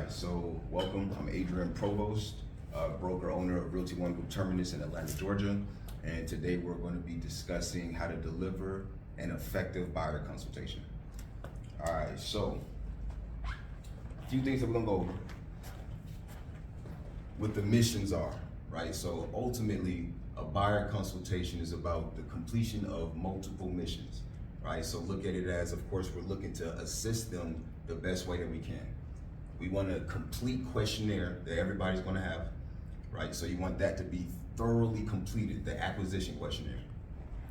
right, so welcome. I'm Adrian Provost, broker owner of Realty One Group Terminus in Atlanta, Georgia. And today we're going to be discussing how to deliver an effective buyer consultation. All right, so a few things that we're gonna go over. What the missions are, right? So ultimately, a buyer consultation is about the completion of multiple missions, right? So look at it as, of course, we're looking to assist them the best way that we can. We want a complete questionnaire that everybody's gonna have, right? So you want that to be thoroughly completed, the acquisition questionnaire.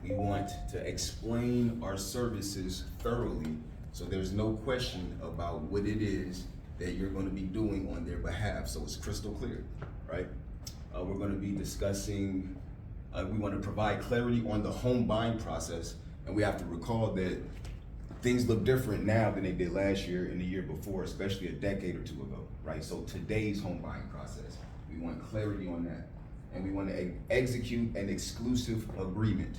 We want to explain our services thoroughly, so there's no question about what it is that you're gonna be doing on their behalf, so it's crystal clear, right? We're gonna be discussing, we wanna provide clarity on the home buying process, and we have to recall that things look different now than they did last year and the year before, especially a decade or two ago, right? So today's home buying process, we want clarity on that. And we want to execute an exclusive agreement.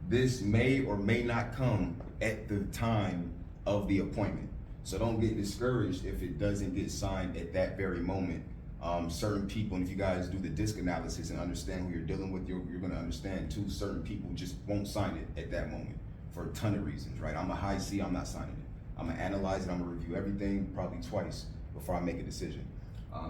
This may or may not come at the time of the appointment. So don't get discouraged if it doesn't get signed at that very moment. Certain people, and if you guys do the disc analysis and understand who you're dealing with, you're gonna understand too, certain people just won't sign it at that moment for a ton of reasons, right? I'm a high C, I'm not signing it. I'm gonna analyze it, I'm gonna review everything probably twice before I make a decision.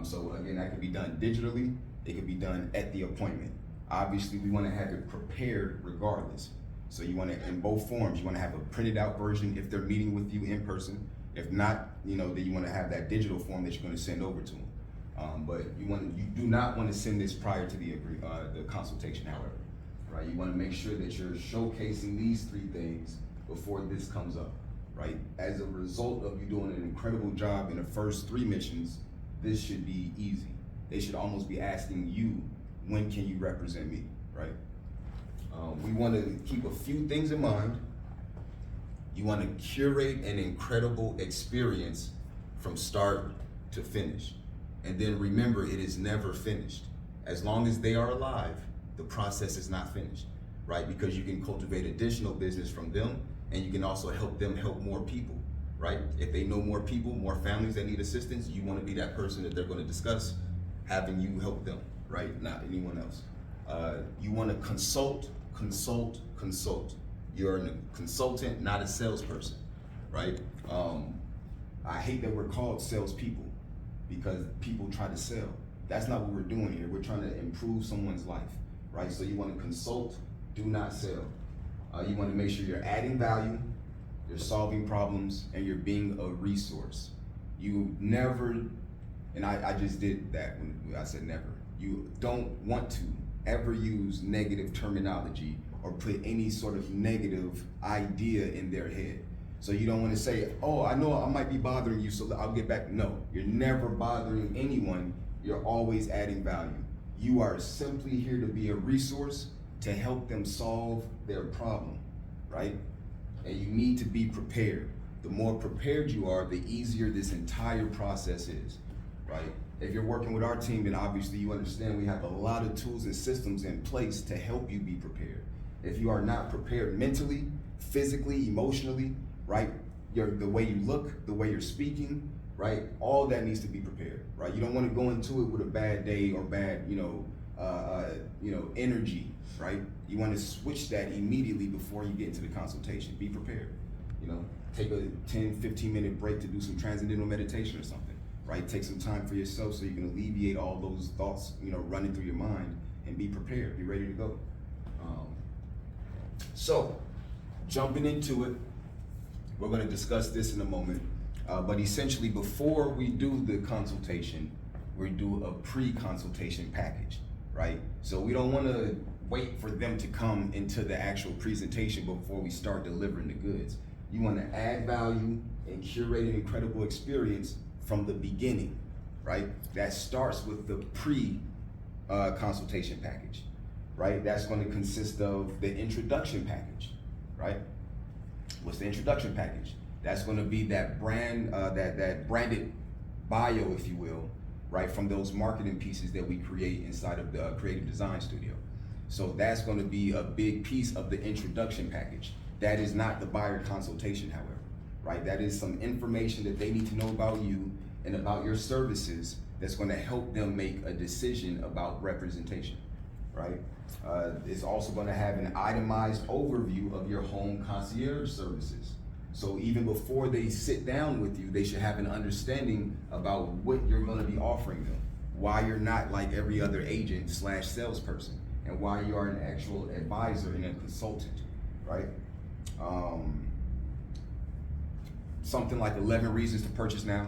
So again, that could be done digitally, it could be done at the appointment. Obviously, we wanna have it prepared regardless. So you wanna, in both forms, you wanna have a printed out version if they're meeting with you in person. If not, then you wanna have that digital form that you're gonna send over to them. But you do not wanna send this prior to the consultation, however. Right? You want to make sure that you're showcasing these three things before this comes up, right? As a result of you doing an incredible job in the first three missions, this should be easy. They should almost be asking you, when can you represent me, right? We want to keep a few things in mind. You want to curate an incredible experience from start to finish. And then remember, it is never finished. As long as they are alive, the process is not finished, right? Because you can cultivate additional business from them, and you can also help them help more people, right? If they know more people, more families that need assistance, you want to be that person that they're going to discuss having you help them, right? Not anyone else. You want to consult. You're a consultant, not a salesperson, right? I hate that we're called salespeople because people try to sell. That's not what we're doing here. We're trying to improve someone's life. Right, so you want to consult, do not sell. You want to make sure you're adding value, you're solving problems, and you're being a resource. You never, and I just did that when I said never. You don't want to ever use negative terminology or put any sort of negative idea in their head. So you don't want to say, oh, I know I might be bothering you, so I'll get back. No, you're never bothering anyone. You're always adding value. You are simply here to be a resource to help them solve their problem, right? And you need to be prepared. The more prepared you are, the easier this entire process is, right? If you're working with our team, then obviously you understand we have a lot of tools and systems in place to help you be prepared. If you are not prepared mentally, physically, emotionally, right? The way you look, the way you're speaking, right? All that needs to be prepared, right? You don't want to go into it with a bad day or bad, energy, right? You want to switch that immediately before you get into the consultation. Be prepared, take a 10, 15-minute break to do some transcendental meditation or something, right? Take some time for yourself so you can alleviate all those thoughts, running through your mind, and be prepared, be ready to go. So, jumping into it, we're going to discuss this in a moment. But essentially, before we do the consultation, we do a pre-consultation package, right? So we don't want to wait for them to come into the actual presentation before we start delivering the goods. You want to add value and curate an incredible experience from the beginning, right? That starts with the pre-consultation package, right? That's going to consist of the introduction package, right? What's the introduction package? That's going to be that brand, that branded bio, if you will, right, from those marketing pieces that we create inside of the creative design studio. So that's going to be a big piece of the introduction package. That is not the buyer consultation, however, right? That is some information that they need to know about you and about your services that's going to help them make a decision about representation, right? It's also going to have an itemized overview of your home concierge services. So even before they sit down with you, they should have an understanding about what you're going to be offering them, why you're not like every other agent / salesperson, and why you are an actual advisor and a consultant, right? Something like 11 reasons to purchase now.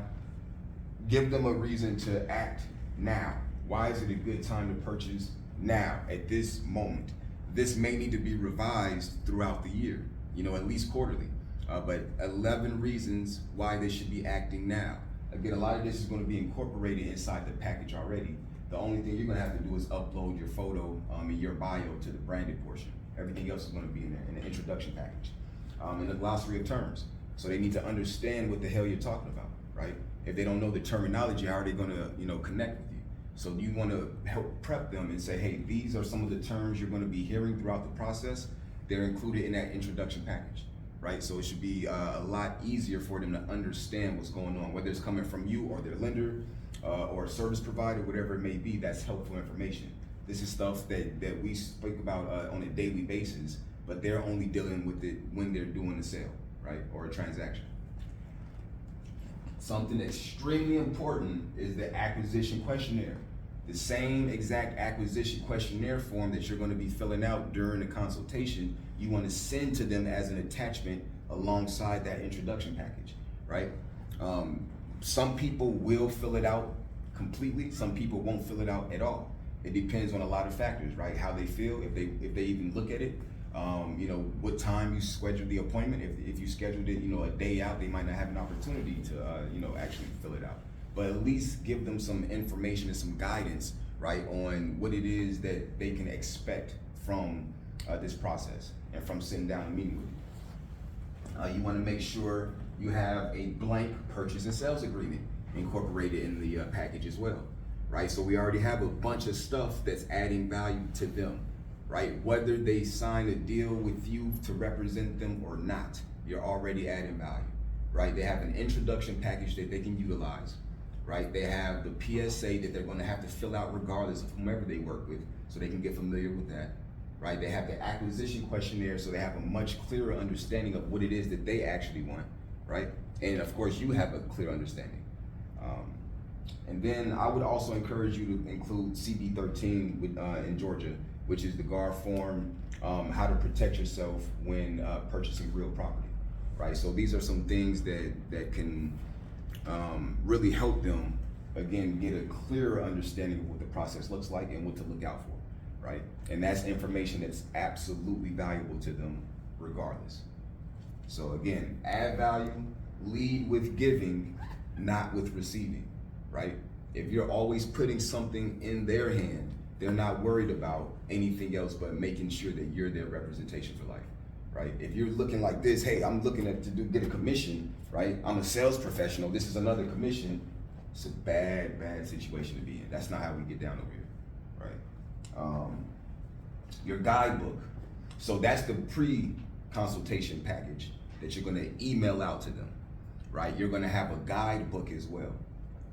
Give them a reason to act now. Why is it a good time to purchase now, at this moment? This may need to be revised throughout the year, at least quarterly. But 11 reasons why they should be acting now. Again, a lot of this is going to be incorporated inside the package already. The only thing you're going to have to do is upload your photo and your bio to the branded portion. Everything else is going to be in there in the introduction package. In the glossary of terms. So they need to understand what the hell you're talking about, right? If they don't know the terminology, how are they going to, connect with you? So you want to help prep them and say, hey, these are some of the terms you're going to be hearing throughout the process. They're included in that introduction package, right? So it should be a lot easier for them to understand what's going on, whether it's coming from you or their lender or a service provider, whatever it may be. That's helpful information. This is stuff that we speak about on a daily basis, but they're only dealing with it when they're doing a sale, right, or a transaction. Something extremely important is the acquisition questionnaire. The same exact acquisition questionnaire form that you're going to be filling out during the consultation, you want to send to them as an attachment alongside that introduction package, right? Some people will fill it out completely. Some people won't fill it out at all. It depends on a lot of factors, right? How they feel, if they even look at it, what time you scheduled the appointment. If you scheduled it, a day out, they might not have an opportunity to, actually fill it out. But at least give them some information and some guidance, right, on what it is that they can expect from this process and from sitting down and meeting with you. You want to make sure you have a blank purchase and sales agreement incorporated in the package as well, right? So we already have a bunch of stuff that's adding value to them, right? Whether they sign a deal with you to represent them or not, you're already adding value, right? They have an introduction package that they can utilize, right? They have the PSA that they're going to have to fill out regardless of whomever they work with, so they can get familiar with that, right? They have the acquisition questionnaire, so they have a much clearer understanding of what it is that they actually want, right? And of course, you have a clear understanding. And then I would also encourage you to include CB13 in Georgia, which is the GAR form, how to protect yourself when purchasing real property, right? So these are some things that can really help them, again, get a clearer understanding of what the process looks like and what to look out for, right? And that's information that's absolutely valuable to them regardless. So again, add value, lead with giving, not with receiving, right? If you're always putting something in their hand, they're not worried about anything else but making sure that you're their representation for life, right? If you're looking like this, hey, I'm looking to get a commission, right? I'm a sales professional, this is another commission. It's a bad situation to be in. That's not how we get down over here, right? Your guidebook. So that's the pre-consultation package that you're gonna email out to them, right? You're gonna have a guidebook as well,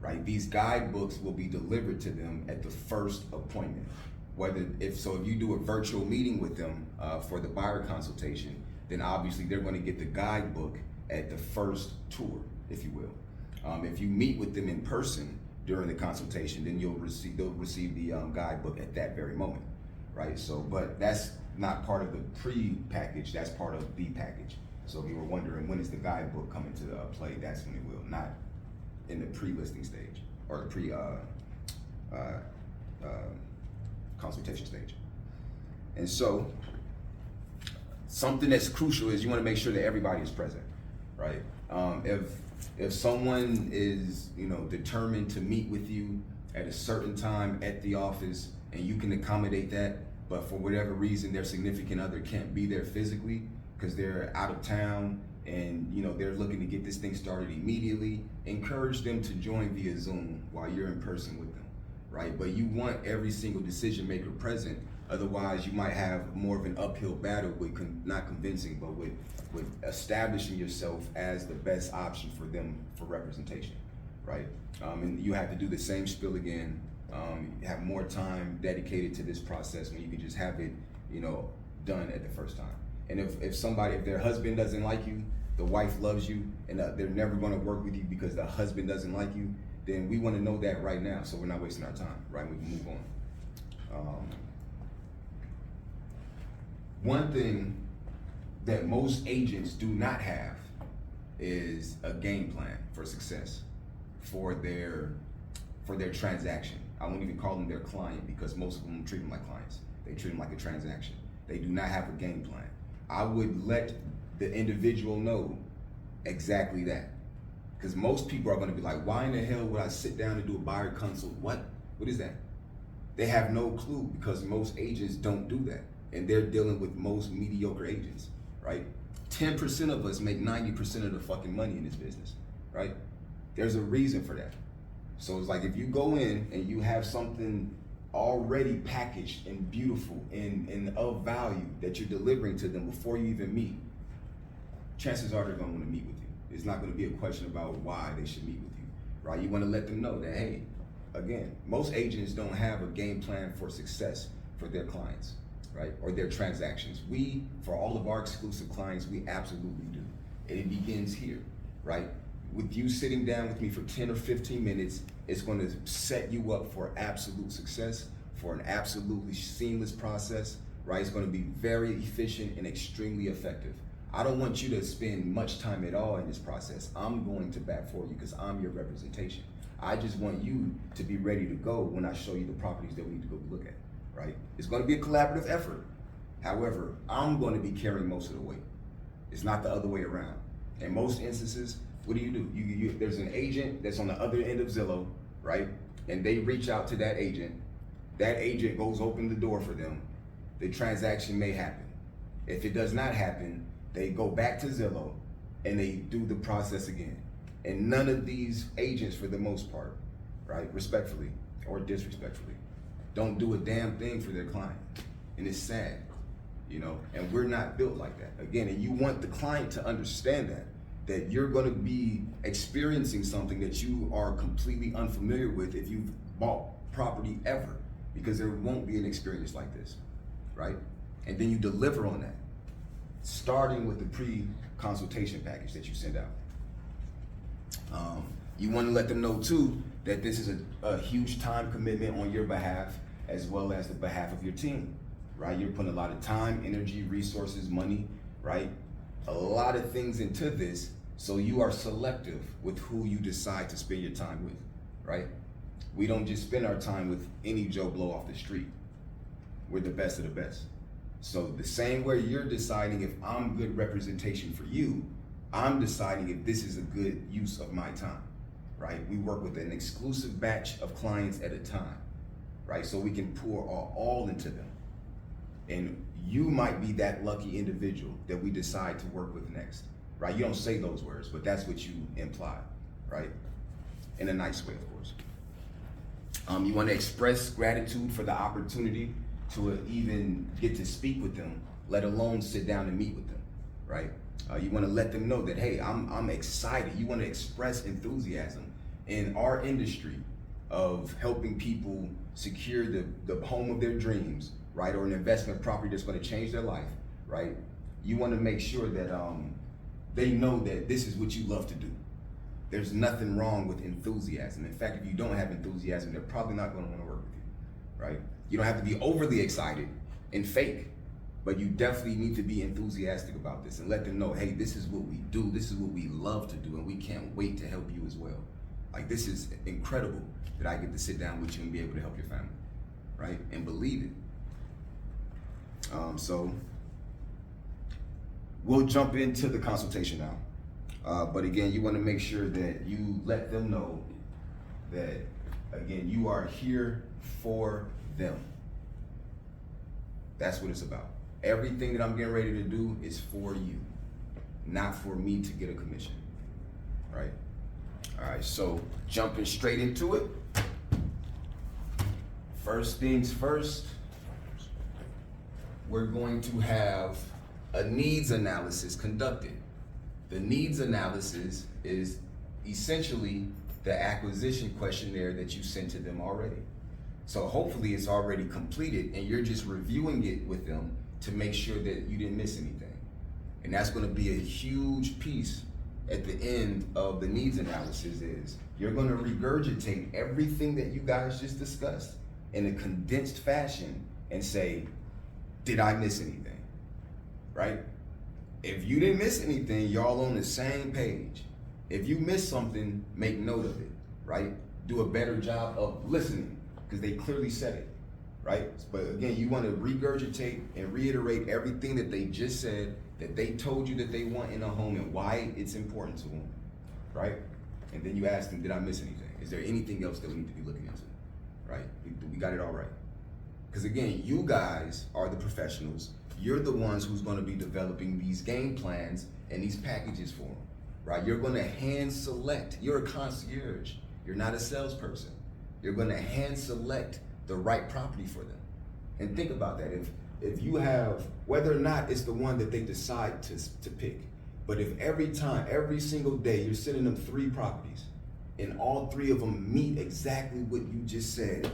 right? These guidebooks will be delivered to them at the first appointment. If you do a virtual meeting with them for the buyer consultation, then obviously they're gonna get the guidebook at the first tour, if you will. If you meet with them in person during the consultation, then they'll receive the guidebook at that very moment, right? So, but that's not part of the pre-package, that's part of the package. So if you were wondering when is the guidebook coming to play, that's when it will, not in the pre-listing stage or the consultation stage. And so something that's crucial is you want to make sure that everybody is present, right? If someone is determined to meet with you at a certain time at the office and you can accommodate that, but for whatever reason their significant other can't be there physically because they're out of town and they're looking to get this thing started immediately, encourage them to join via Zoom while you're in person with them, right? But you want every single decision maker present, otherwise you might have more of an uphill battle with not convincing, but with establishing yourself as the best option for them for representation, right? And you have to do the same spiel again. You have more time dedicated to this process when you can just have it, you know, done at the first time. And if their husband doesn't like you, the wife loves you, and they're never going to work with you because the husband doesn't like you, then we want to know that right now, so we're not wasting our time, right? We can move on. One thing that most agents do not have is a game plan for success for their transaction. I won't even call them their client because most of them treat them like clients. They treat them like a transaction. They do not have a game plan. I would let the individual know exactly that. Because most people are going to be like, why in the hell would I sit down and do a buyer consult? What is that? They have no clue because most agents don't do that. And they're dealing with most mediocre agents, right? 10% of us make 90% of the fucking money in this business, right? There's a reason for that. So it's like if you go in and you have something already packaged and beautiful and of value that you're delivering to them before you even meet, chances are they're gonna wanna meet with you. It's not gonna be a question about why they should meet with you, right? You wanna let them know that, hey, again, most agents don't have a game plan for success for their clients, right? Or their transactions. We, for all of our exclusive clients, we absolutely do. And it begins here, right? With you sitting down with me for 10 or 15 minutes, it's going to set you up for absolute success, for an absolutely seamless process, right? It's going to be very efficient and extremely effective. I don't want you to spend much time at all in this process. I'm going to bat for you because I'm your representation. I just want you to be ready to go when I show you the properties that we need to go look at, right? It's going to be a collaborative effort. However, I'm going to be carrying most of the weight. It's not the other way around. In most instances, what do? There's an agent that's on the other end of Zillow, right? And they reach out to that agent. That agent goes open the door for them. The transaction may happen. If it does not happen, they go back to Zillow and they do the process again. And none of these agents, for the most part, right, respectfully or disrespectfully, don't do a damn thing for their client. And it's sad, you know, and we're not built like that. Again, and you want the client to understand that you're gonna be experiencing something that you are completely unfamiliar with if you've bought property ever, because there won't be an experience like this, right? And then you deliver on that, starting with the pre-consultation package that you send out. You wanna let them know too that this is a huge time commitment on your behalf as well as the behalf of your team, right? You're putting a lot of time, energy, resources, money, right? A lot of things into this, so you are selective with who you decide to spend your time with, right? We don't just spend our time with any Joe Blow off the street. We're the best of the best. So the same way you're deciding if I'm good representation for you, I'm deciding if this is a good use of my time, right? We work with an exclusive batch of clients at a time, right? So we can pour our all into them. And you might be that lucky individual that we decide to work with next, right? You don't say those words, but that's what you imply, right? In a nice way, of course. You want to express gratitude for the opportunity to even get to speak with them, let alone sit down and meet with them, right? You want to let them know that, hey, I'm excited. You want to express enthusiasm in our industry of helping people secure the home of their dreams, right? Or an investment property that's going to change their life, right? You want to make sure that they know that this is what you love to do. There's nothing wrong with enthusiasm. In fact, if you don't have enthusiasm, they're probably not going to want to work with you, right? You don't have to be overly excited and fake, but you definitely need to be enthusiastic about this and let them know, hey, this is what we do, this is what we love to do, and we can't wait to help you as well. Like, this is incredible that I get to sit down with you and be able to help your family, right? And believe it. So we'll jump into the consultation now. But again, you want to make sure that you let them know that, again, you are here for them. That's what it's about. Everything that I'm getting ready to do is for you, not for me to get a commission, right? All right, so jumping straight into it. First things first, we're going to have a needs analysis conducted. The needs analysis is essentially the acquisition questionnaire that you sent to them already. So hopefully it's already completed and you're just reviewing it with them to make sure that you didn't miss anything. And that's gonna be a huge piece at the end of the needs analysis is you're gonna regurgitate everything that you guys just discussed in a condensed fashion and say, did I miss anything, right? If you didn't miss anything, y'all on the same page. If you missed something, make note of it, right? Do a better job of listening because they clearly said it, right? But again, you want to regurgitate and reiterate everything that they just said, that they told you that they want in a home and why it's important to them, right? And then you ask them, did I miss anything? Is there anything else that we need to be looking into, right? We got it all right. Because again, you guys are the professionals. You're the ones who's going to be developing these game plans and these packages for them, right? You're going to hand select. You're a concierge. You're not a salesperson. You're going to hand select the right property for them. And think about that. If you have, whether or not it's the one that they decide to pick, but if every time, every single day, you're sending them 3 properties and all 3 of them meet exactly what you just said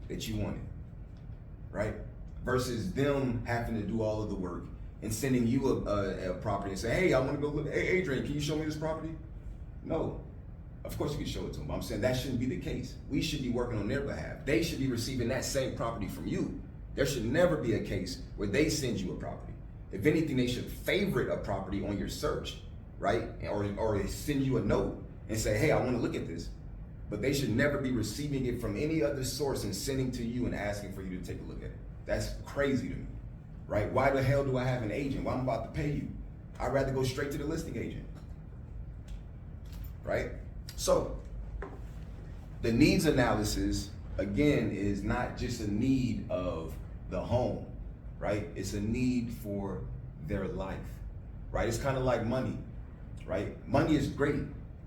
that you wanted, right? Versus them having to do all of the work and sending you a property and say, hey, I want to go look, hey, Adrian, can you show me this property? No, of course you can show it to them. I'm saying that shouldn't be the case. We should be working on their behalf. They should be receiving that same property from you. There should never be a case where they send you a property. If anything, they should favorite a property on your search, right? Or they send you a note and say, hey, I want to look at this. But they should never be receiving it from any other source and sending to you and asking for you to take a look at it. That's crazy to me, right? Why the hell do I have an agent? Well, I'm about to pay you. I'd rather go straight to the listing agent, right? So the needs analysis, again, is not just a need of the home, right? It's a need for their life, right? It's kind of like money, right? Money is great,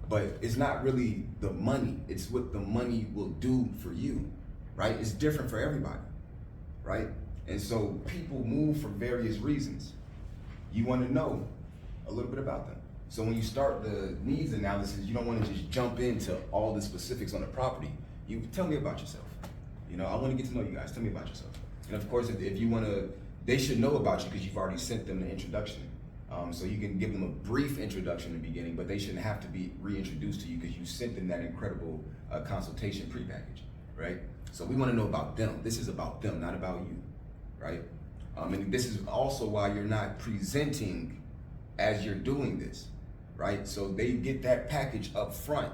but it's not really the money. It's what the money will do for you, right? It's different for everybody, right? And so people move for various reasons. You want to know a little bit about them. So when you start the needs analysis, you don't want to just jump into all the specifics on the property. You tell me about yourself. You know, I want to get to know you guys. Tell me about yourself. And of course, if you want to, they should know about you because you've already sent them the introduction. So you can give them a brief introduction in the beginning, but they shouldn't have to be reintroduced to you because you sent them that incredible consultation pre-package, right? So we want to know about them. This is about them, not about you, right? And this is also why you're not presenting as you're doing this, right? So they get that package up front.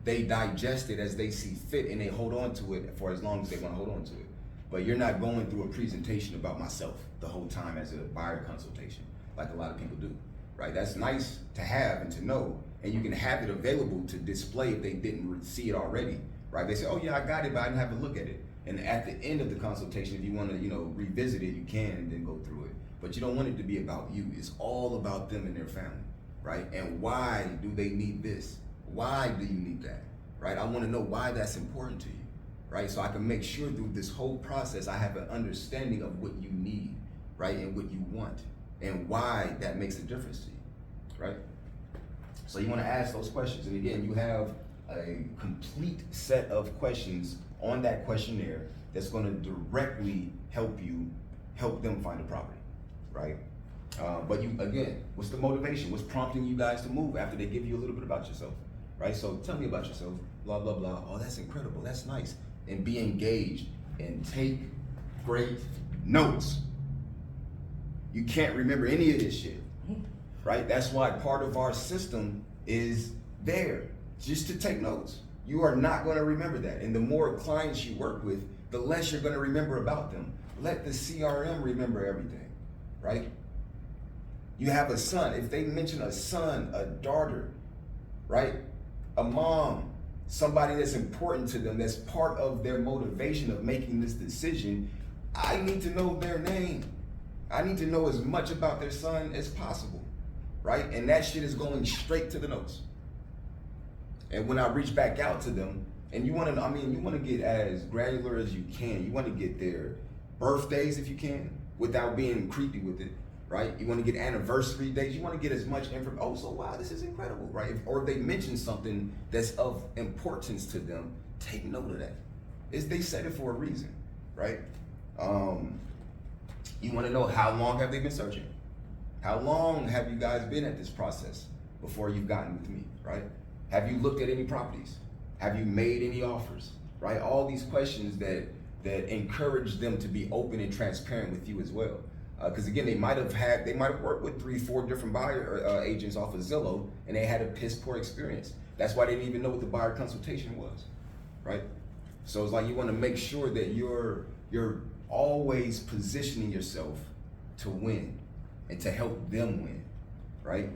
They digest it as they see fit and they hold on to it for as long as they want to hold on to it. But you're not going through a presentation about myself the whole time as a buyer consultation, like a lot of people do, right? That's nice to have and to know, and you can have it available to display if they didn't see it already, right? They say, oh yeah, I got it, but I didn't have a look at it. And at the end of the consultation, if you want to, revisit it, you can and then go through it. But you don't want it to be about you. It's all about them and their family, right? And why do they need this? Why do you need that, right? I want to know why that's important to you, right? So I can make sure through this whole process, I have an understanding of what you need, right? And what you want and why that makes a difference to you, right? So you want to ask those questions. And again, you have a complete set of questions on that questionnaire that's going to directly help them find a property, right? But again, what's the motivation? What's prompting you guys to move after they give you a little bit about yourself, right? So tell me about yourself, blah, blah, blah. Oh, that's incredible. That's nice. And be engaged and take great notes. You can't remember any of this shit, right? That's why part of our system is there, just to take notes. You are not going to remember that. And the more clients you work with, the less you're going to remember about them. Let the CRM remember everything, right? You have a son. If they mention a son, a daughter, right? A mom, somebody that's important to them, that's part of their motivation of making this decision, I need to know their name. I need to know as much about their son as possible, right? And that shit is going straight to the notes. And when I reach back out to them, and you want to get as granular as you can. You want to get their birthdays if you can, without being creepy with it, right? You want to get anniversary dates. You want to get as much information. Oh, so wow, this is incredible, right? Or if they mention something that's of importance to them, take note of that. They said it for a reason, right? You want to know how long have they been searching? How long have you guys been at this process before you've gotten with me, right? Have you looked at any properties? Have you made any offers, right? All these questions that encourage them to be open and transparent with you as well. Because again, they might have worked with 3-4 different buyer agents off of Zillow, and they had a piss poor experience. That's why they didn't even know what the buyer consultation was, right? So it's like you want to make sure that you're always positioning yourself to win and to help them win, right?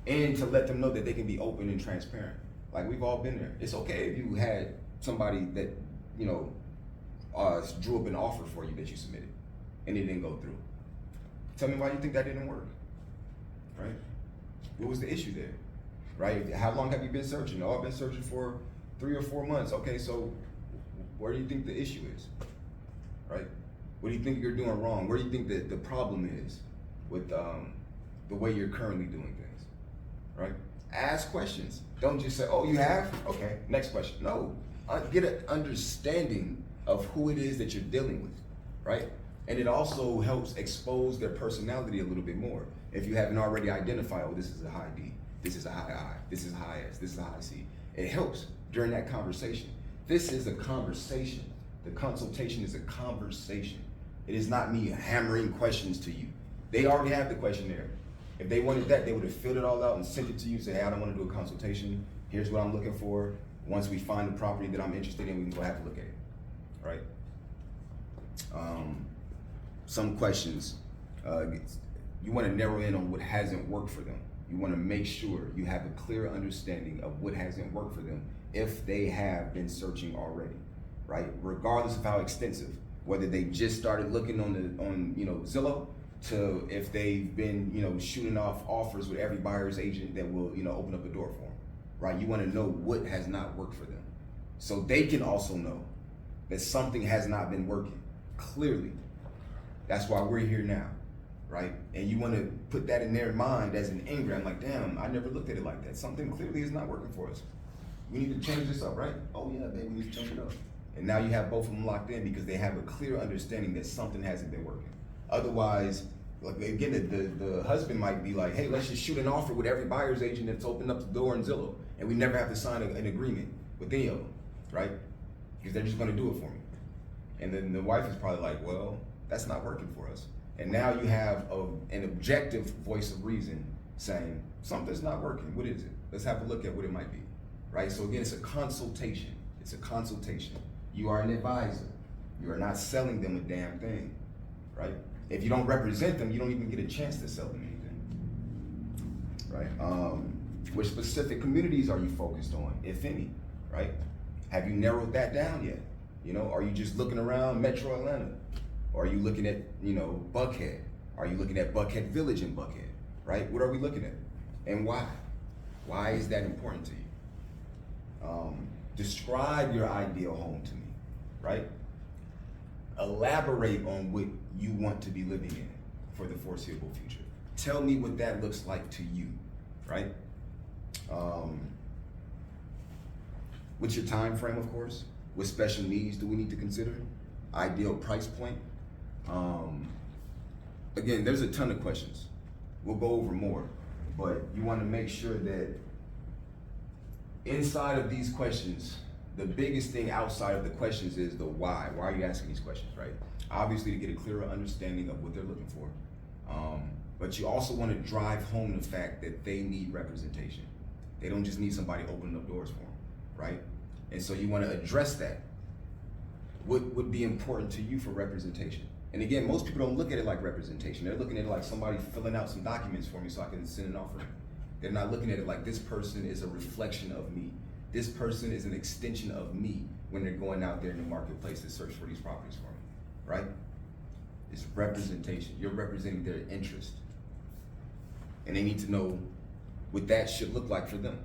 And to let them know that they can be open and transparent. Like, we've all been there. It's okay if you had somebody that, you know, drew up an offer for you that you submitted and it didn't go through. Tell me why you think that didn't work, right? What was the issue there, right? How long have you been searching? Oh, I've been searching for 3 or 4 months. Okay, so where do you think the issue is, right? What do you think you're doing wrong? Where do you think that the problem is with the way you're currently doing things, right? Ask questions. Don't just say, oh, you have? Okay, next question. No, get an understanding of who it is that you're dealing with, right? And it also helps expose their personality a little bit more. If you haven't already identified, oh, this is a high D, this is a high I, this is a high S, this is a high C. It helps during that conversation. This is a conversation. The consultation is a conversation. It is not me hammering questions to you. They already have the questionnaire. If they wanted that, they would have filled it all out and sent it to you, say, hey, I don't want to do a consultation. Here's what I'm looking for. Once we find the property that I'm interested in, we can go have a look at it, right? Some questions, you want to narrow in on what hasn't worked for them. You want to make sure you have a clear understanding of what hasn't worked for them if they have been searching already, right? Regardless of how extensive, whether they just started looking on Zillow, to if they've been shooting off offers with every buyer's agent that will open up a door for them, right? You want to know what has not worked for them, so they can also know that something has not been working clearly. That's why we're here now, right? And you want to put that in their mind as an engram, like, damn, I never looked at it like that. Something clearly is not working for us. We need to change this up, right? Oh yeah, baby, we need to change it up. And now you have both of them locked in because they have a clear understanding that something hasn't been working. Otherwise, like again, the husband might be like, hey, let's just shoot an offer with every buyer's agent that's opened up the door in Zillow, and we never have to sign an agreement with any of them, right? Because they're just going to do it for me. And then the wife is probably like, well, that's not working for us. And now you have an objective voice of reason saying, something's not working. What is it? Let's have a look at what it might be, right? So again, it's a consultation. It's a consultation. You are an advisor. You are not selling them a damn thing, right? If you don't represent them, you don't even get a chance to sell them anything, right? Which specific communities are you focused on, if any, right? Have you narrowed that down yet? Are you just looking around Metro Atlanta? Or are you looking at, Buckhead? Are you looking at Buckhead Village in Buckhead, right? What are we looking at? And why? Why is that important to you? Describe your ideal home to me, right? Elaborate on what you want to be living in for the foreseeable future. Tell me what that looks like to you, right? What's your time frame, of course? What special needs do we need to consider? Ideal price point. Again, there's a ton of questions. We'll go over more, but you want to make sure that inside of these questions, the biggest thing outside of the questions is the why. Why are you asking these questions, right? Obviously to get a clearer understanding of what they're looking for. But you also want to drive home the fact that they need representation. They don't just need somebody opening up doors for them, right? And so you want to address that. What would be important to you for representation? And again, most people don't look at it like representation. They're looking at it like somebody filling out some documents for me so I can send an offer. They're not looking at it like this person is a reflection of me. This person is an extension of me when they're going out there in the marketplace to search for these properties for me, right? It's representation. You're representing their interest. And they need to know what that should look like for them,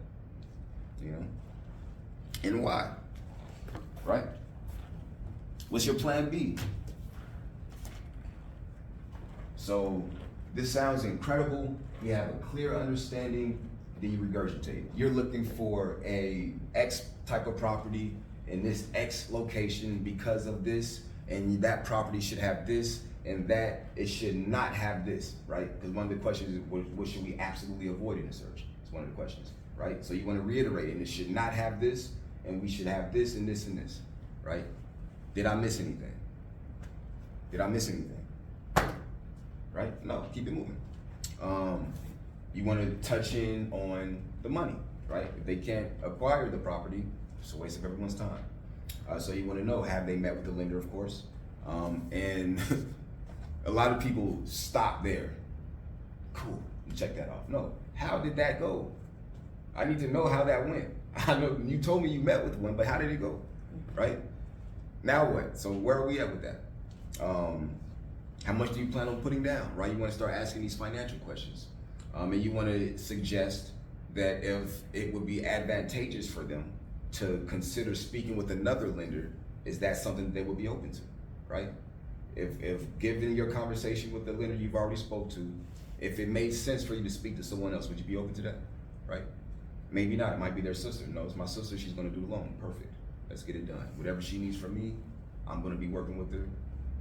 and why, right? What's your plan B? So this sounds incredible. You have a clear understanding, then you regurgitate. You're looking for a X type of property in this X location because of this, and that property should have this, and that it should not have this, right? Because one of the questions is, what should we absolutely avoid in a search? It's one of the questions, right? So you want to reiterate, and it should not have this, and we should have this and this and this, right? Did I miss anything? Did I miss anything? Right? No, keep it moving. You want to touch in on the money, right? If they can't acquire the property, it's a waste of everyone's time. So you want to know, have they met with the lender, of course? And a lot of people stop there. Cool, you check that off. No, how did that go? I need to know how that went. I know you told me you met with one, but how did it go, right? Now what? So where are we at with that? How much do you plan on putting down, right? You want to start asking these financial questions. And you want to suggest that if it would be advantageous for them to consider speaking with another lender, is that something that they would be open to, right? If given your conversation with the lender you've already spoke to, if it made sense for you to speak to someone else, would you be open to that, right? Maybe not, it might be their sister. No, it's my sister, she's gonna do the loan, perfect. Let's get it done. Whatever she needs from me, I'm gonna be working with her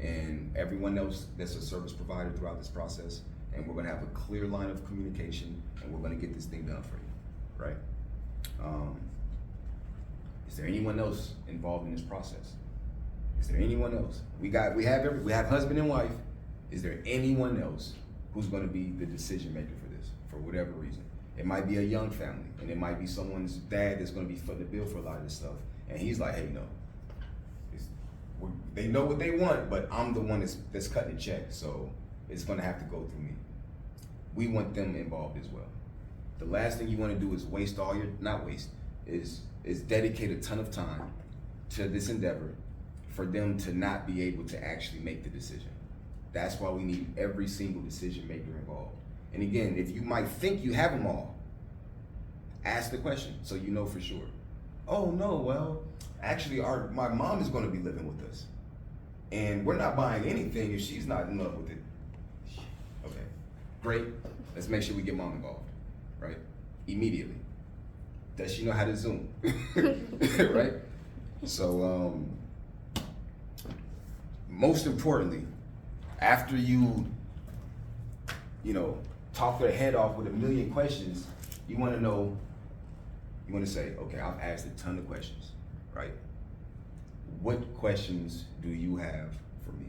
and everyone else that's a service provider throughout this process, and we're gonna have a clear line of communication, and we're gonna get this thing done for you, right? Is there anyone else involved in this process? Is there anyone else? We have husband and wife. Is there anyone else who's gonna be the decision maker for this, for whatever reason? It might be a young family, and it might be someone's dad that's gonna be footing the bill for a lot of this stuff, and he's like, hey, no. They know what they want, but I'm the one that's cutting the check, so it's gonna have to go through me. We want them involved as well. The last thing you wanna do is dedicate a ton of time to this endeavor for them to not be able to actually make the decision. That's why we need every single decision maker involved. And again, if you might think you have them all, ask the question so you know for sure. Oh no, well, actually my mom is gonna be living with us. And we're not buying anything if she's not in love with it. Okay, great. Let's make sure we get mom involved, right? Immediately. Does she know how to Zoom? Right? So, most importantly, after you talk their head off with a million questions, you want to say, okay, I've asked a ton of questions, right? What questions do you have for me?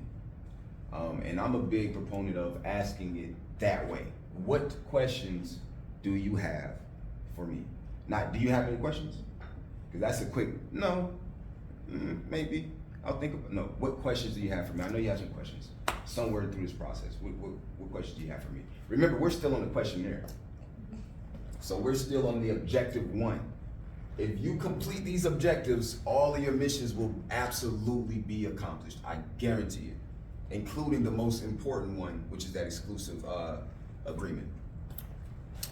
And I'm a big proponent of asking it that way. What questions do you have for me? Not, do you have any questions? Because that's a quick, no, maybe, I'll think about, no, what questions do you have for me? I know you have some questions somewhere through this process. What questions do you have for me? Remember, we're still on the questionnaire. So we're still on the objective 1. If you complete these objectives, all of your missions will absolutely be accomplished. I guarantee it, including the most important one, which is that exclusive agreement,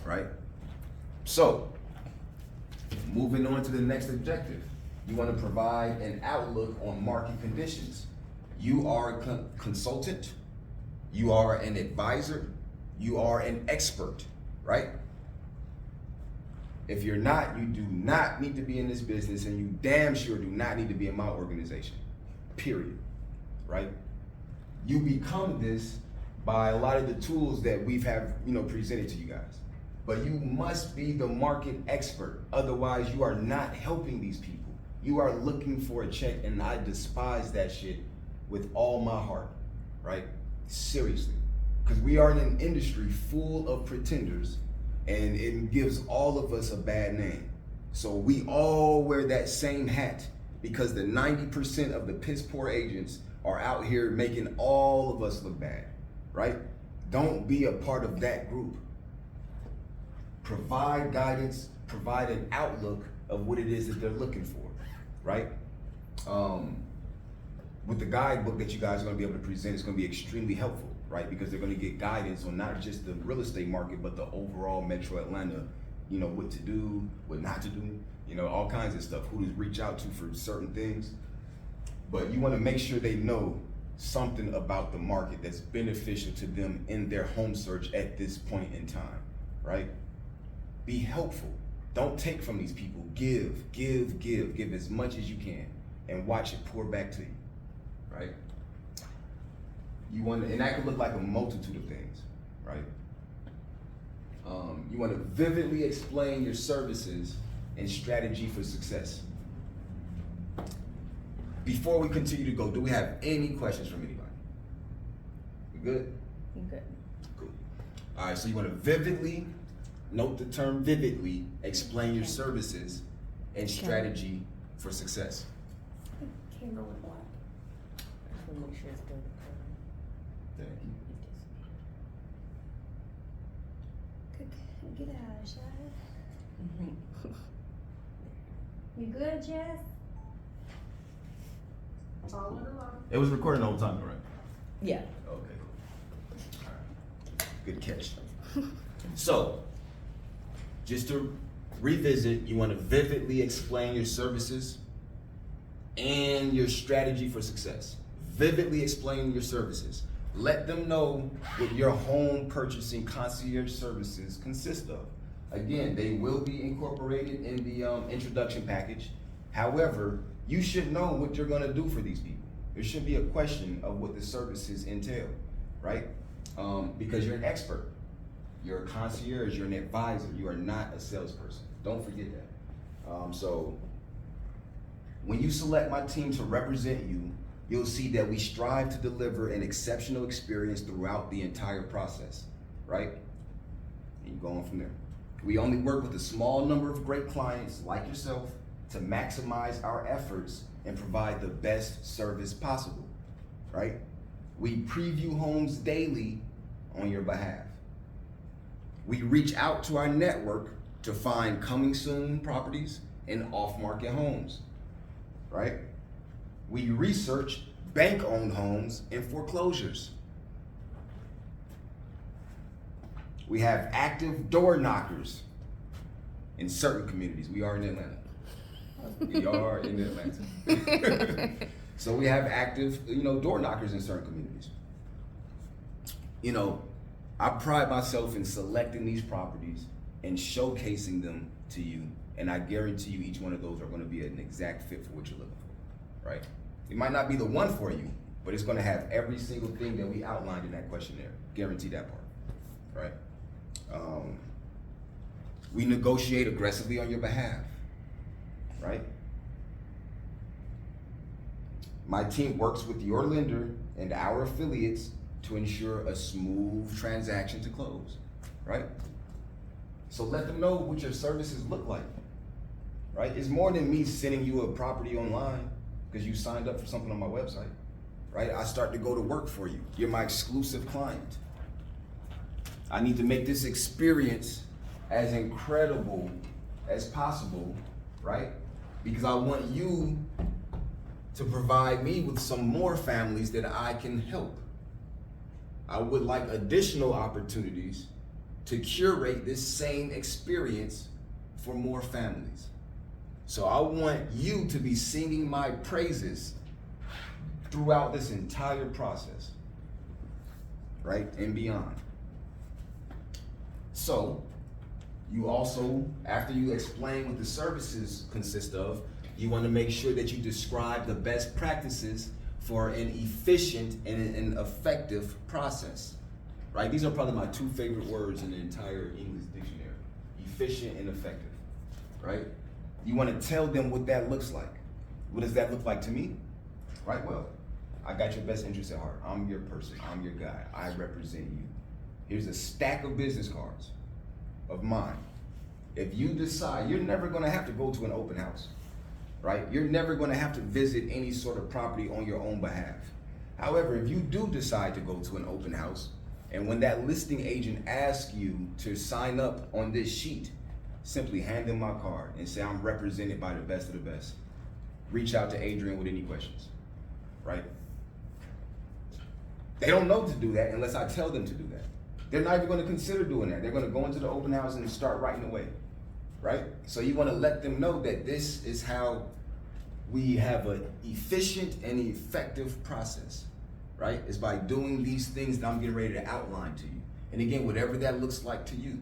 right? So, moving on to the next objective. You want to provide an outlook on market conditions. You are a consultant, you are an advisor, you are an expert, right? If you're not, you do not need to be in this business, and you damn sure do not need to be in my organization, period, right? You become this by a lot of the tools that we've presented to you guys. But you must be the market expert, otherwise you are not helping these people. You are looking for a check, and I despise that shit with all my heart, right? Seriously, because we are in an industry full of pretenders, and it gives all of us a bad name. So we all wear that same hat because the 90% of the piss poor agents are out here making all of us look bad, right? Don't be a part of that group. Provide guidance, provide an outlook of what it is that they're looking for, right? With the guidebook that you guys are gonna be able to present, it's gonna be extremely helpful, right? Because they're gonna get guidance on not just the real estate market, but the overall Metro Atlanta, what to do, what not to do, all kinds of stuff, who to reach out to for certain things. But you wanna make sure they know something about the market that's beneficial to them in their home search at this point in time, right? Be helpful. Don't take from these people. Give as much as you can, and watch it pour back to you, right? You want to, and that could look like a multitude of things, right? You want to vividly explain your services and strategy for success. Before we continue to go, do we have any questions from anybody? We good? You good. Cool. All right, so you want to vividly, note the term vividly, explain your services and strategy for success. Can't go with black. I just want to make sure it's good. Thank you. Get out, Shad. You good, Jess? Following along. It was recording the whole time, right? Yeah. Okay, cool. All right. Good catch. So, just to revisit, you want to vividly explain your services and your strategy for success. Vividly explain your services. Let them know what your home purchasing concierge services consist of. Again, they will be incorporated in the introduction package. However, you should know what you're going to do for these people. There should be a question of what the services entail, right? Because you're an expert. You're a concierge, you're an advisor, you are not a salesperson. Don't forget that. So when you select my team to represent you, you'll see that we strive to deliver an exceptional experience throughout the entire process, right? And you go on from there. We only work with a small number of great clients like yourself to maximize our efforts and provide the best service possible, right? We preview homes daily on your behalf. We reach out to our network to find coming soon properties and off-market homes, right? We research bank-owned homes and foreclosures. We have active door knockers in certain communities. We are in Atlanta. We are in Atlanta. So we have active, door knockers in certain communities. I pride myself in selecting these properties and showcasing them to you, and I guarantee you each one of those are going to be an exact fit for what you're looking for, right? It might not be the one for you, but it's going to have every single thing that we outlined in that questionnaire. Guarantee that part, right? We negotiate aggressively on your behalf, right? My team works with your lender and our affiliates to ensure a smooth transaction to close, right? So let them know what your services look like, right? It's more than me sending you a property online because you signed up for something on my website, right? I start to go to work for you. You're my exclusive client. I need to make this experience as incredible as possible, right? Because I want you to provide me with some more families that I can help. I would like additional opportunities to curate this same experience for more families. So I want you to be singing my praises throughout this entire process, right? And beyond. So you also, after you explain what the services consist of, you want to make sure that you describe the best practices for an efficient and an effective process, right? These are probably my two favorite words in the entire English dictionary: efficient and effective, right? You want to tell them what that looks like. What does that look like to me? Right, well, I got your best interest at heart. I'm your person, I'm your guy, I represent you. Here's a stack of business cards of mine. If you decide, you're never gonna have to go to an open house, right? You're never gonna have to visit any sort of property on your own behalf. However, if you do decide to go to an open house, and when that listing agent asks you to sign up on this sheet, simply hand them my card and say, I'm represented by the best of the best. Reach out to Adrian with any questions, right? They don't know to do that unless I tell them to do that. They're not even gonna consider doing that. They're gonna go into the open house and start writing away, right? So you wanna let them know that this is how we have an efficient and effective process, right? It's by doing these things that I'm getting ready to outline to you. And again, whatever that looks like to you,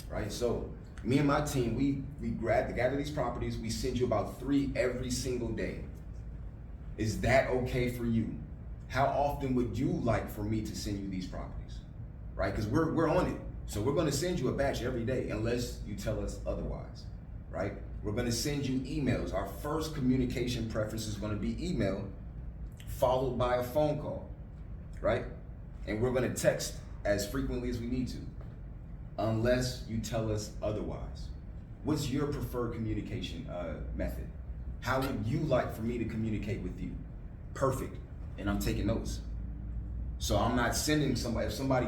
right? So me and my team, we gather these properties, we send you about 3 every single day. Is that okay for you? How often would you like for me to send you these properties, right? Because we're on it. So we're gonna send you a batch every day unless you tell us otherwise, right? We're gonna send you emails. Our first communication preference is gonna be email followed by a phone call, right? And we're gonna text as frequently as we need to, unless you tell us otherwise. What's your preferred communication method? How would you like for me to communicate with you? Perfect, and I'm taking notes. So I'm not sending somebody, if somebody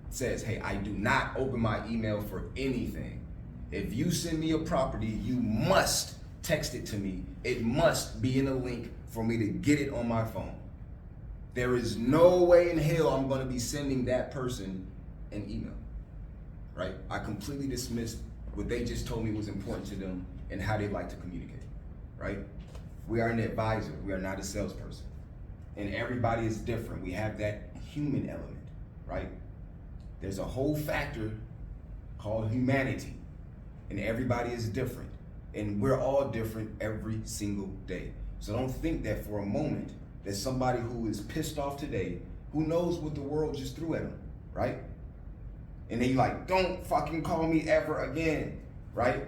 says, hey, I do not open my email for anything. If you send me a property, you must text it to me. It must be in a link for me to get it on my phone. There is no way in hell I'm gonna be sending that person an email, right? I completely dismissed what they just told me was important to them and how they like to communicate, right? We are an advisor, we are not a salesperson. And everybody is different. We have that human element, right? There's a whole factor called humanity, and everybody is different. And we're all different every single day. So don't think that for a moment that somebody who is pissed off today, who knows what the world just threw at them, right? And then you're like, don't fucking call me ever again, right?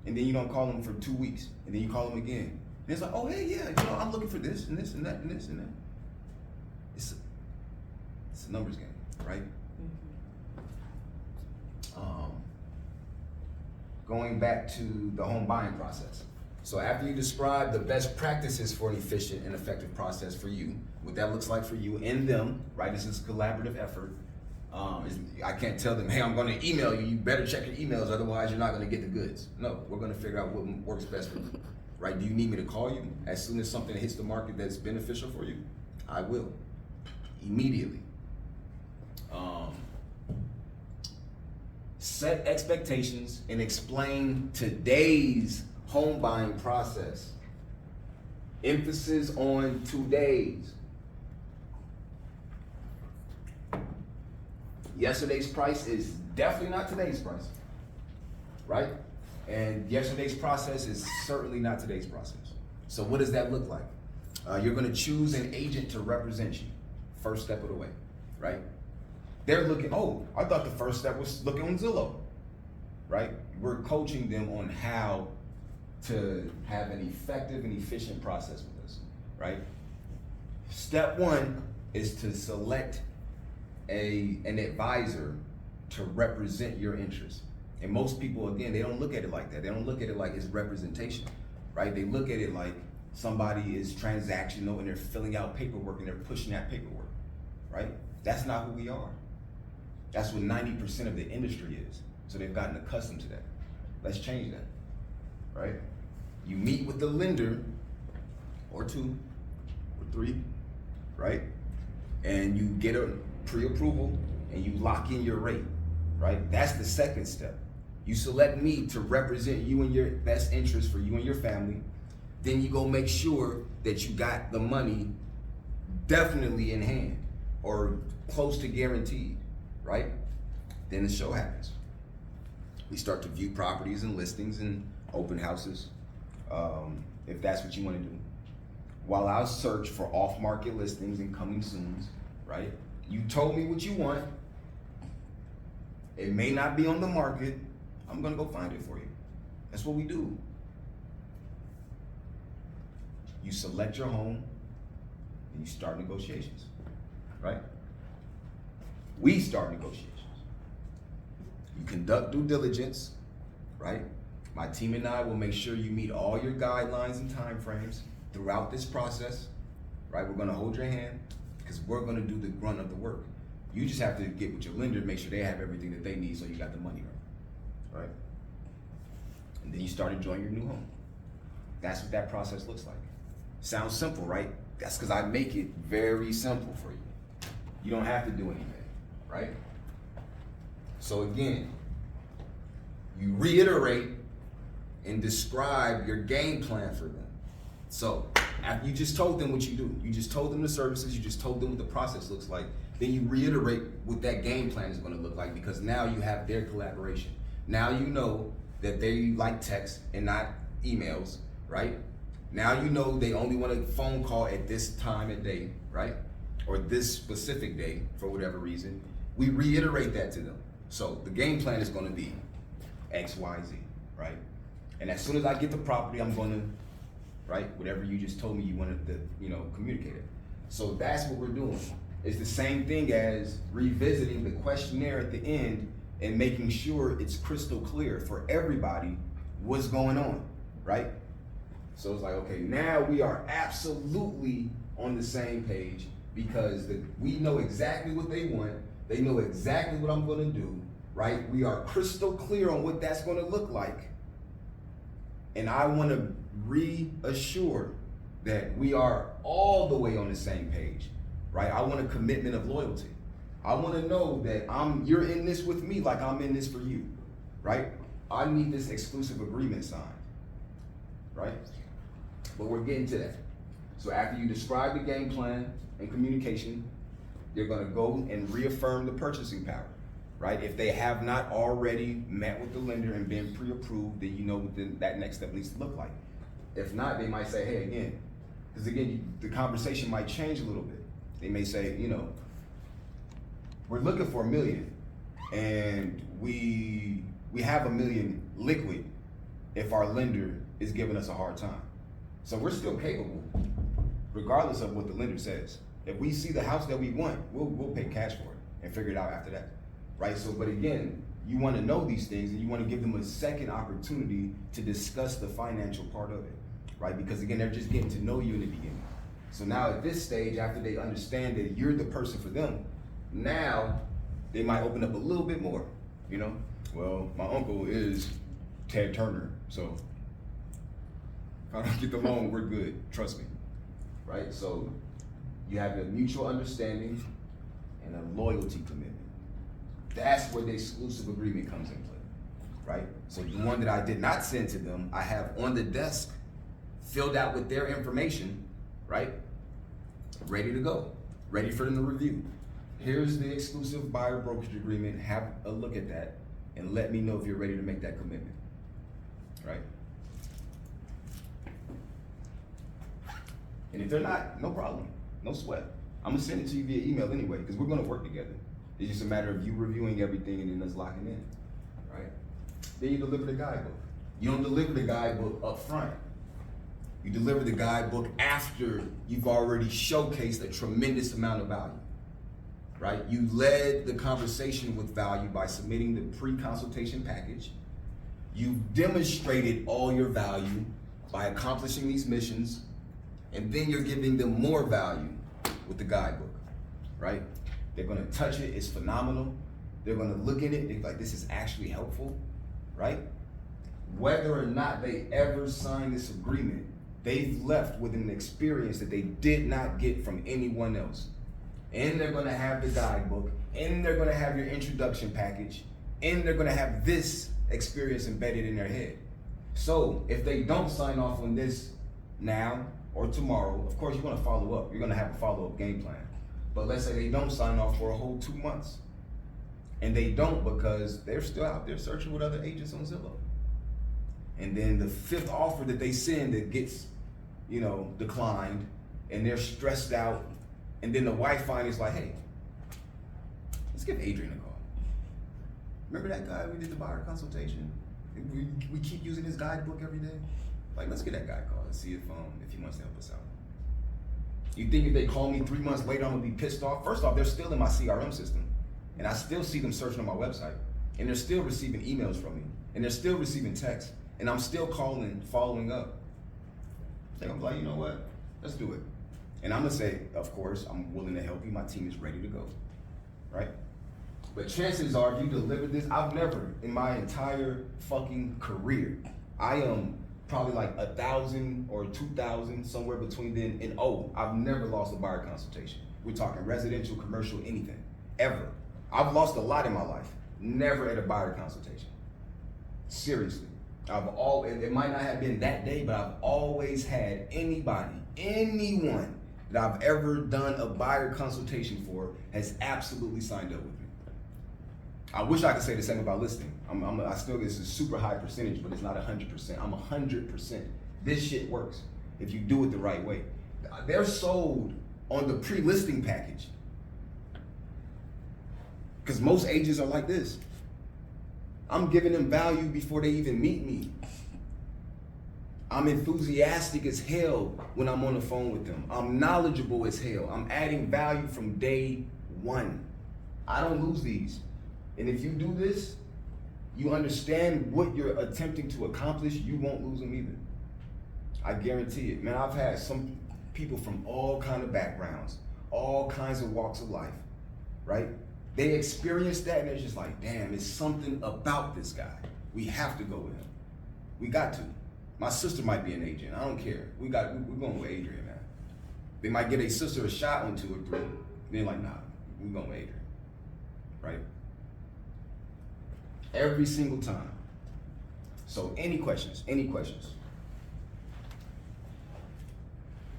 And then you don't call them for 2 weeks, and then you call them again. And it's like, oh, hey, yeah, you know, I'm looking for this and this and that and this and that. It's a numbers game, right? Going back to the home buying process. So after you describe the best practices for an efficient and effective process for you, what that looks like for you and them, right? This is a collaborative effort. I can't tell them, hey, I'm gonna email you, you better check your emails, otherwise you're not gonna get the goods. No, we're gonna figure out what works best for you, right? Do you need me to call you as soon as something hits the market that's beneficial for you? I will, immediately. Set expectations and explain today's home buying process. Emphasis on today's. Yesterday's price is definitely not today's price, right? And yesterday's process is certainly not today's process. So what does that look like? You're gonna choose an agent to represent you. First step of the way, right? They're looking, oh, I thought the first step was looking on Zillow, right? We're coaching them on how to have an effective and efficient process with us, right? Step 1 is to select an advisor to represent your interests. And most people, again, they don't look at it like that. They don't look at it like it's representation, right? They look at it like somebody is transactional and they're filling out paperwork and they're pushing that paperwork, right? That's not who we are. That's what 90% of the industry is. So they've gotten accustomed to that. Let's change that, right? You meet with the lender, or 2, or 3, right? And you get a pre-approval and you lock in your rate, right? That's the second step. You select me to represent you and your best interest for you and your family. Then you go make sure that you got the money definitely in hand or close to guaranteed, right? Then the show happens. We start to view properties and listings and open houses, if that's what you want to do. While I search for off-market listings and coming soons, right? You told me what you want. It may not be on the market. I'm gonna go find it for you. That's what we do. You select your home and you start negotiations, right? We start negotiations. You conduct due diligence, right? My team and I will make sure you meet all your guidelines and timeframes throughout this process, right? We're gonna hold your hand because we're gonna do the grunt of the work. You just have to get with your lender, make sure they have everything that they need so you got the money right? And then you start enjoying your new home. That's what that process looks like. Sounds simple, right? That's because I make it very simple for you. You don't have to do anything, right? So again, you reiterate and describe your game plan for them. So after you just told them what you do, you just told them the services, you just told them what the process looks like, then you reiterate what that game plan is gonna look like, because now you have their collaboration. Now you know that they like text and not emails, right? Now you know they only want a phone call at this time of day, right? Or this specific day for whatever reason. We reiterate that to them. So the game plan is gonna be X, Y, Z, right? And as soon as I get the property, I'm gonna, right? Whatever you just told me you wanted to, communicate it. So that's what we're doing. It's the same thing as revisiting the questionnaire at the end and making sure it's crystal clear for everybody what's going on, right? So it's like, okay, now we are absolutely on the same page, because we know exactly what they want. They know exactly what I'm gonna do, right? We are crystal clear on what that's gonna look like. And I wanna reassure that we are all the way on the same page, right? I want a commitment of loyalty. I wanna know that you're in this with me like I'm in this for you, right? I need this exclusive agreement signed, right? But we're getting to that. So after you describe the game plan and communication, you're gonna go and reaffirm the purchasing power, right? If they have not already met with the lender and been pre-approved, then you know what that next step needs to look like. If not, they might say, hey, again, because again, the conversation might change a little bit. They may say, we're looking for $1 million, and we have $1 million liquid if our lender is giving us a hard time. So we're still capable, regardless of what the lender says. If we see the house that we want, we'll pay cash for it and figure it out after that, right? So, but again, you want to know these things, and you want to give them a second opportunity to discuss the financial part of it, right? Because again, they're just getting to know you in the beginning. So now at this stage, after they understand that you're the person for them, now they might open up a little bit more, Well, my uncle is Ted Turner, so if I don't get the loan, we're good, trust me, right? So you have a mutual understanding and a loyalty commitment. That's where the exclusive agreement comes in play, right? So the one that I did not send to them, I have on the desk, filled out with their information, right? Ready to go, ready for them to review. Here's the exclusive buyer brokerage agreement, have a look at that, and let me know if you're ready to make that commitment, right? And if they're not, no problem, no sweat. I'm gonna send it to you via email anyway, because we're gonna work together. It's just a matter of you reviewing everything and then us locking in, right? Then you deliver the guidebook. You don't deliver the guidebook up front. You deliver the guidebook after you've already showcased a tremendous amount of value, right? You led the conversation with value by submitting the pre-consultation package. You've demonstrated all your value by accomplishing these missions, and then you're giving them more value with the guidebook, right? They're gonna touch it, it's phenomenal. They're gonna look at it, they're like, this is actually helpful, right? Whether or not they ever sign this agreement, they've left with an experience that they did not get from anyone else. And they're gonna have the guidebook, and they're gonna have your introduction package, and they're gonna have this experience embedded in their head. So if they don't sign off on this now or tomorrow, of course you're gonna follow up. You're gonna have a follow-up game plan. But let's say they don't sign off for a whole 2 months. And they don't because they're still out there searching with other agents on Zillow. And then the 5th offer that they send that gets, declined, and they're stressed out. And then the wife finally is like, hey, let's give Adrian a call. Remember that guy we did the buyer consultation? We keep using his guidebook every day. Like, let's get that guy a call and see if he wants to help us out. You think if they call me 3 months later, I'm gonna be pissed off? First off, they're still in my CRM system, and I still see them searching on my website, and they're still receiving emails from me, and they're still receiving texts, and I'm still calling, following up. So I'm like, you know what? Let's do it. And I'm gonna say, of course, I'm willing to help you. My team is ready to go, right? But chances are, if you deliver this, I've never, in my entire fucking career, I am probably like 1,000 or 2,000, somewhere between then and I've never lost a buyer consultation. We're talking residential, commercial, anything, ever. I've lost a lot in my life, never at a buyer consultation. Seriously. It might not have been that day, but I've always had anyone that I've ever done a buyer consultation for has absolutely signed up with me. I wish I could say the same about listing. I still get this is super high percentage, but it's not 100%. I'm 100%. This shit works if you do it the right way. They're sold on the pre-listing package. Because most agents are like this. I'm giving them value before they even meet me. I'm enthusiastic as hell when I'm on the phone with them. I'm knowledgeable as hell. I'm adding value from day one. I don't lose these. And if you do this, you understand what you're attempting to accomplish, you won't lose them either. I guarantee it. Man, I've had some people from all kind of backgrounds, all kinds of walks of life, right? They experienced that and they're just like, damn, it's something about this guy. We have to go with him. We got to. My sister might be an agent. I don't care. We're going with Adrian, man. They might get a sister a shot on 2 or 3. They're like, nah, we're going with Adrian, right? Every single time. So any questions? Any questions?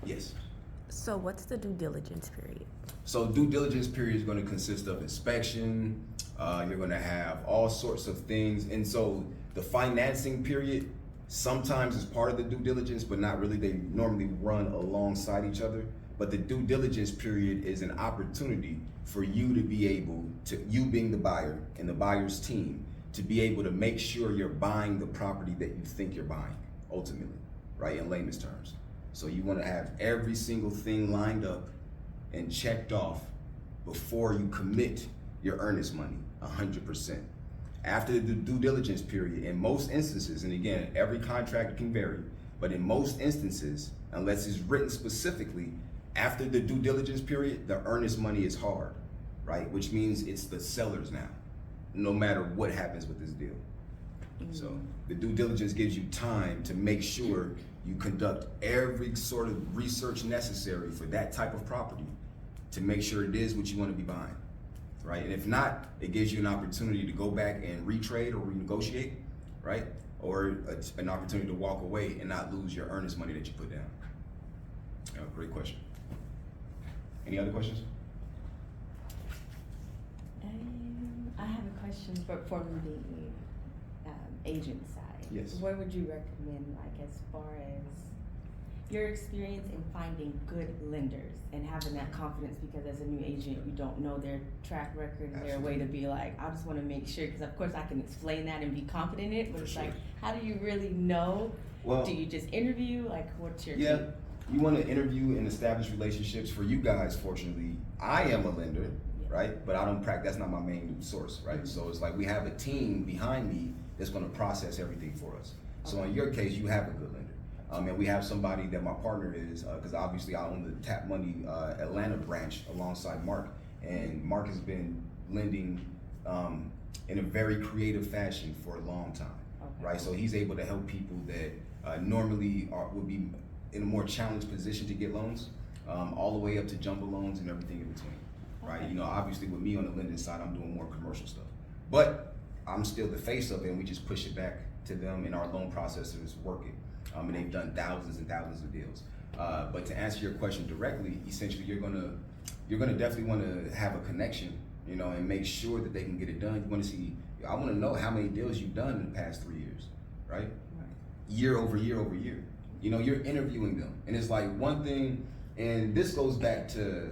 Yes. So what's the due diligence period? So due diligence period is going to consist of inspection. You're going to have all sorts of things. And so the financing period sometimes is part of the due diligence, but not really. They normally run alongside each other. But the due diligence period is an opportunity for you to be able to, you being the buyer and the buyer's team, to be able to make sure you're buying the property that you think you're buying, ultimately, right, in layman's terms. So you want to have every single thing lined up and checked off before you commit your earnest money, 100%. After the due diligence period, in most instances, and again, every contract can vary, but in most instances, unless it's written specifically, after the due diligence period, the earnest money is hard, right? Which means it's the sellers now, no matter what happens with this deal. So the due diligence gives you time to make sure you conduct every sort of research necessary for that type of property to make sure it is what you want to be buying, right? And if not, it gives you an opportunity to go back and retrade or renegotiate, right? Or an opportunity to walk away and not lose your earnest money that you put down. Great question. Any other questions? I have a question, but from the agent side. Yes. What would you recommend, like, as far as your experience in finding good lenders and having that confidence, because as a new agent, you don't know their track record and their way to be like, I just want to make sure, because of course I can explain that and be confident in it, but it's like, how do you really know? Well, do you just interview? Like, what's your tip? You want to interview and establish relationships. For you guys, fortunately, I am a lender, right? But I don't practice, that's not my main source, right? Mm-hmm. So it's like we have a team behind me that's going to process everything for us. So in your case, you have a good lender. And we have somebody that my partner is, because obviously I own the Tap Money Atlanta branch alongside Mark. And Mark has been lending in a very creative fashion for a long time, right? So he's able to help people that normally would be in a more challenged position to get loans, all the way up to jumbo loans and everything in between, right? You know, obviously with me on the lending side, I'm doing more commercial stuff. But I'm still the face of it, and we just push it back to them, and our loan processors work it. And they've done thousands and thousands of deals. But to answer your question directly, essentially you're gonna definitely want to have a connection, you know, and make sure that they can get it done. You want to see, I want to know how many deals you've done in the past 3 years, right? Year over year over year. You know, you're interviewing them, and it's like one thing, and this goes back to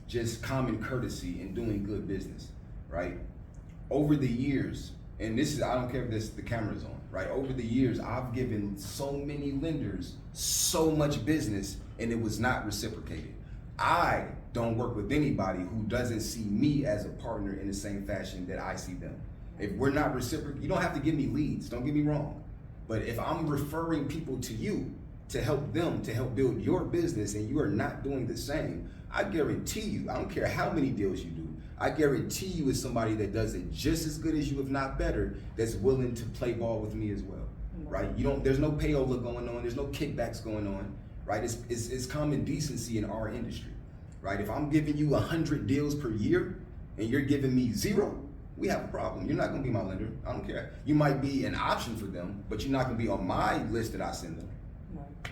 just common courtesy and doing good business, right? Over the years, and this is, I don't care if the camera's on, right? Over the years, I've given so many lenders so much business and it was not reciprocated. I don't work with anybody who doesn't see me as a partner in the same fashion that I see them. If we're not reciprocal, you don't have to give me leads, don't get me wrong. But if I'm referring people to you to help them, to help build your business, and you are not doing the same, I guarantee you, I don't care how many deals you do, I guarantee you it's somebody that does it just as good as you, if not better, that's willing to play ball with me as well, right? There's no payola going on, there's no kickbacks going on, right? It's common decency in our industry, right? If I'm giving you 100 deals per year and you're giving me 0, we have a problem. You're not gonna be my lender. I don't care. You might be an option for them, but you're not gonna be on my list that I send them,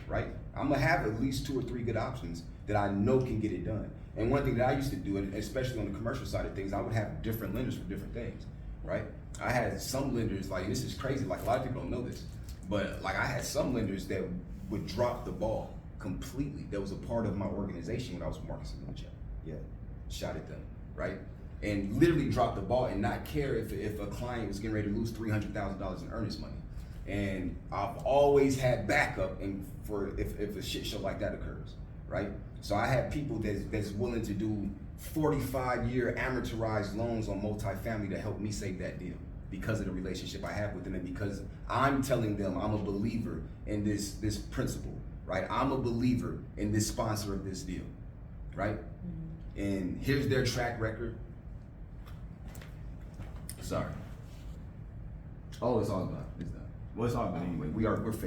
right? I'm gonna have at least 2 or 3 good options that I know can get it done. And one thing that I used to do, and especially on the commercial side of things, I would have different lenders for different things, right? I had some lenders, like, this is crazy, like a lot of people don't know this, but like I had some lenders that would drop the ball completely. That was a part of my organization when I was Marcus and Lucha. Yeah, shot at them, right? And literally drop the ball and not care if a client was getting ready to lose $300,000 in earnest money. And I've always had backup for if a shit show like that occurs, right? So I have people that's willing to do 45-year amortized loans on multifamily to help me save that deal because of the relationship I have with them and because I'm telling them I'm a believer in this principle, right? I'm a believer in this sponsor of this deal, right? Mm-hmm. And here's their track record. Sorry. Oh, it's all done. It's done. Well, it's all done anyway. We're finished.